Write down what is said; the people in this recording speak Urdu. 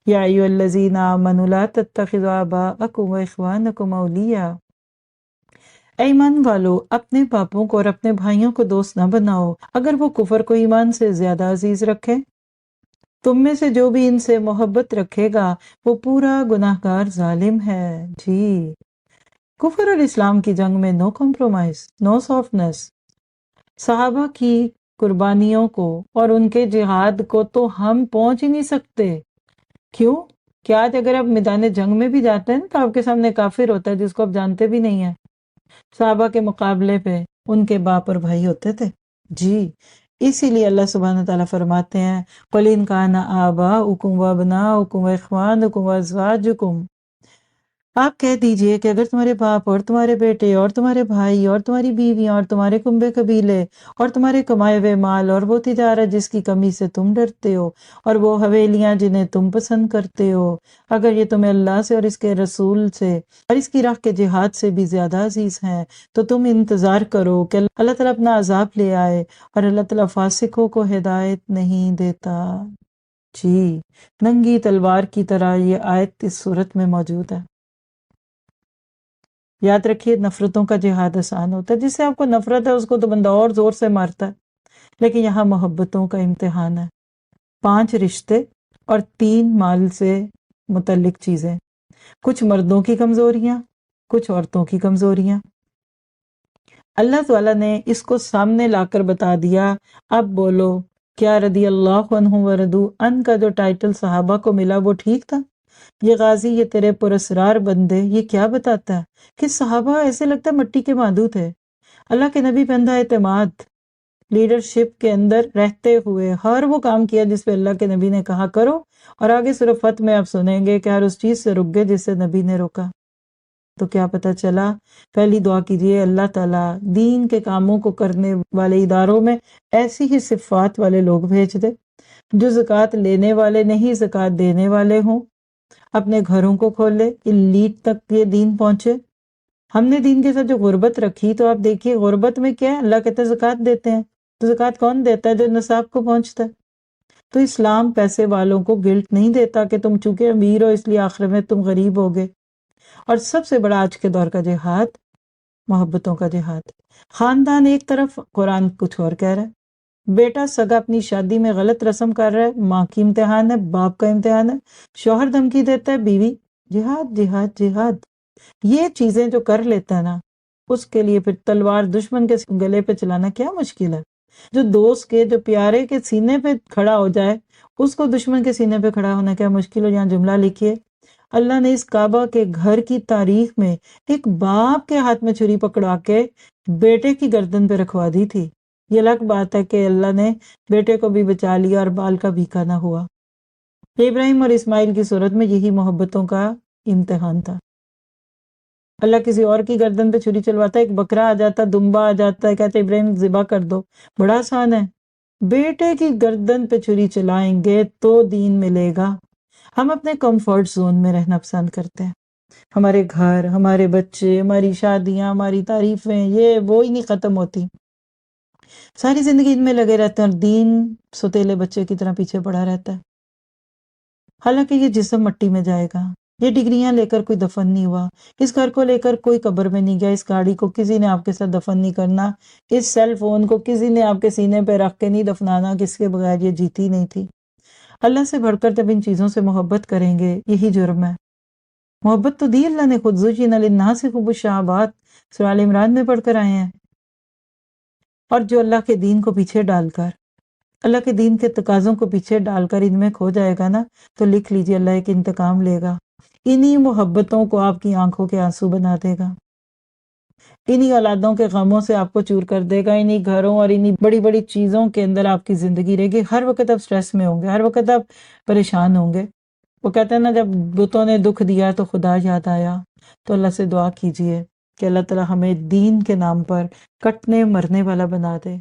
یا ایھا الذین آمنوا لا تتخذوا آباءکم واخوانکم اولیاء، اے ایمان والو اپنے باپوں کو اور اپنے بھائیوں کو دوست نہ بناؤ اگر وہ کفر کو ایمان سے زیادہ عزیز رکھیں۔ تم میں سے جو بھی ان سے محبت رکھے گا وہ پورا گناہگار ظالم ہے۔ جی، کفر اور اسلام کی جنگ میں نو کمپرومائز، نو سافٹنس۔ صحابہ کی قربانیوں کو اور ان کے جہاد کو تو ہم پہنچ ہی نہیں سکتے۔ کیوں کہ آج اگر آپ میدان جنگ میں بھی جاتے ہیں تو آپ کے سامنے کافر ہوتا ہے جس کو آپ جانتے بھی نہیں ہیں۔ صحابہ کے مقابلے پہ ان کے باپ اور بھائی ہوتے تھے۔ جی، اسی لیے اللہ سبحانہ تعالیٰ فرماتے ہیں قُلْ إِنْ كَانَ آبَاؤُكُمْ وَأَبْنَاؤُكُمْ وَإِخْوَانُكُمْ وَأَزْوَاجُكُمْ، آپ کہہ دیجئے کہ اگر تمہارے باپ اور تمہارے بیٹے اور تمہارے بھائی اور تمہاری بیویاں اور تمہارے کنبے قبیلے اور تمہارے کمائے ہوئے مال اور وہ تجارت جس کی کمی سے تم ڈرتے ہو اور وہ حویلیاں جنہیں تم پسند کرتے ہو، اگر یہ تمہیں اللہ سے اور اس کے رسول سے اور اس کی راہ کے جہاد سے بھی زیادہ عزیز ہیں تو تم انتظار کرو کہ اللہ تعالیٰ اپنا عذاب لے آئے، اور اللہ تعالیٰ فاسقوں کو ہدایت نہیں دیتا۔ جی، ننگی تلوار کی طرح یہ آیت اس صورت میں موجود ہے۔ یاد رکھیے نفرتوں کا جہاد آسان ہوتا ہے، جس سے آپ کو نفرت ہے اس کو تو بندہ اور زور سے مارتا ہے، لیکن یہاں محبتوں کا امتحان ہے۔ 5 رشتے اور 3 مال سے متعلق چیزیں، کچھ مردوں کی کمزوریاں، کچھ عورتوں کی کمزوریاں، اللہ تعالیٰ نے اس کو سامنے لا کر بتا دیا۔ اب بولو کیا رضی اللہ عنہ ورضوا عنہ کا جو ٹائٹل صحابہ کو ملا وہ ٹھیک تھا؟ یہ غازی، یہ تیرے پراسرار بندے، یہ کیا بتاتا ہے کہ صحابہ ایسے لگتا ہے مٹی کے مادو تھے۔ اللہ کے نبی پہ اندھا اعتماد، لیڈرشپ کے اندر رہتے ہوئے ہر وہ کام کیا جس پہ اللہ کے نبی نے کہا کرو، اور آگے صرف فتح میں آپ سنیں گے کہ ہر اس چیز سے رک گئے جس سے نبی نے روکا۔ تو کیا پتہ چلا؟ پہلی دعا کیجئے اللہ تعالیٰ دین کے کاموں کو کرنے والے اداروں میں ایسی ہی صفات والے لوگ بھیج دے جو زکوٰۃ لینے والے نہیں زکوٰۃ دینے والے ہوں، اپنے گھروں کو کھولے، لیڈ تک یہ دین پہنچے۔ ہم نے دین کے ساتھ جو غربت رکھی تو آپ دیکھیے غربت میں کیا ہے، اللہ کہتے ہیں زکوٰۃ دیتے ہیں، تو زکوٰۃ کون دیتا ہے؟ جو نصاب کو پہنچتا ہے۔ تو اسلام پیسے والوں کو گلٹ نہیں دیتا کہ تم چونکہ امیر ہو اس لیے آخر میں تم غریب ہوگے۔ اور سب سے بڑا آج کے دور کا جہاد محبتوں کا جہاد۔ خاندان ایک طرف، قرآن کچھ اور کہہ رہا ہے۔ بیٹا سگا اپنی شادی میں غلط رسم کر رہا ہے، ماں کی امتحان ہے، باپ کا امتحان ہے، شوہر دھمکی دیتا ہے، بیوی جہاد جہاد جہاد۔ یہ چیزیں جو کر لیتا ہے نا، اس کے لیے پھر تلوار دشمن کے گلے پہ چلانا کیا مشکل ہے؟ جو دوست کے، جو پیارے کے سینے پہ کھڑا ہو جائے اس کو دشمن کے سینے پہ کھڑا ہونا کیا مشکل ہو؟ یہاں جملہ لکھیے، اللہ نے اس کعبہ کے گھر کی تاریخ میں ایک باپ کے ہاتھ میں چھری پکڑا کے بیٹے کی گردن پہ رکھوا دی تھی۔ یہ الگ بات ہے کہ اللہ نے بیٹے کو بھی بچا لیا اور بال کا بھیکا نہ ہوا۔ ابراہیم اور اسماعیل کی صورت میں یہی محبتوں کا امتحان تھا۔ اللہ کسی اور کی گردن پہ چھری چلواتا ہے، ایک بکرا آ جاتا، دمبا آ جاتا ہے، کہتے ابراہیم ذبح کر دو، بڑا آسان ہے۔ بیٹے کی گردن پہ چھری چلائیں گے تو دین ملے گا۔ ہم اپنے کمفرٹ زون میں رہنا پسند کرتے ہیں، ہمارے گھر، ہمارے بچے، ہماری شادیاں، ہماری تعریفیں، یہ وہ ہی نہیں ختم ہوتی، ساری زندگی ان میں لگے رہتے ہیں، اور دین ستیلے بچے کی طرح پیچھے پڑا رہتا ہے۔ حالانکہ یہ جسم مٹی میں جائے گا، یہ ڈگریاں لے کر کوئی دفن نہیں ہوا، اس گھر کو لے کر کوئی قبر میں نہیں گیا، اس گاڑی کو کسی نے آپ کے ساتھ دفن نہیں کرنا، اس سیل فون کو کسی نے آپ کے سینے پہ رکھ کے نہیں دفنانا، کس کے بغیر یہ جیتی نہیں تھی۔ اللہ سے بڑھ کر جب ان چیزوں سے محبت کریں گے یہی جرم ہے۔ محبت تو دی اللہ نے خود، زُيِّنَ لِلنَّاسِ حُبُّ الشَّهَوَاتِ، سورہ آل عمران میں پڑھ کر آئے ہیں۔ اور جو اللہ کے دین کو پیچھے ڈال کر، اللہ کے دین کے تقاضوں کو پیچھے ڈال کر ان میں کھو جائے گا نا، تو لکھ لیجئے اللہ ایک انتقام لے گا، انہی محبتوں کو آپ کی آنکھوں کے آنسو بنا دے گا، انہی اولادوں کے غموں سے آپ کو چور کر دے گا، انہی گھروں اور انہی بڑی بڑی چیزوں کے اندر آپ کی زندگی رہے گی، ہر وقت آپ سٹریس میں ہوں گے، ہر وقت آپ پریشان ہوں گے۔ وہ کہتے ہیں نا جب بتوں نے دکھ دیا تو خدا یاد آیا، تو اللہ سے دعا کیجئے کہ اللہ تعالی ہمیں دین کے نام پر کٹنے مرنے والا بنا دے۔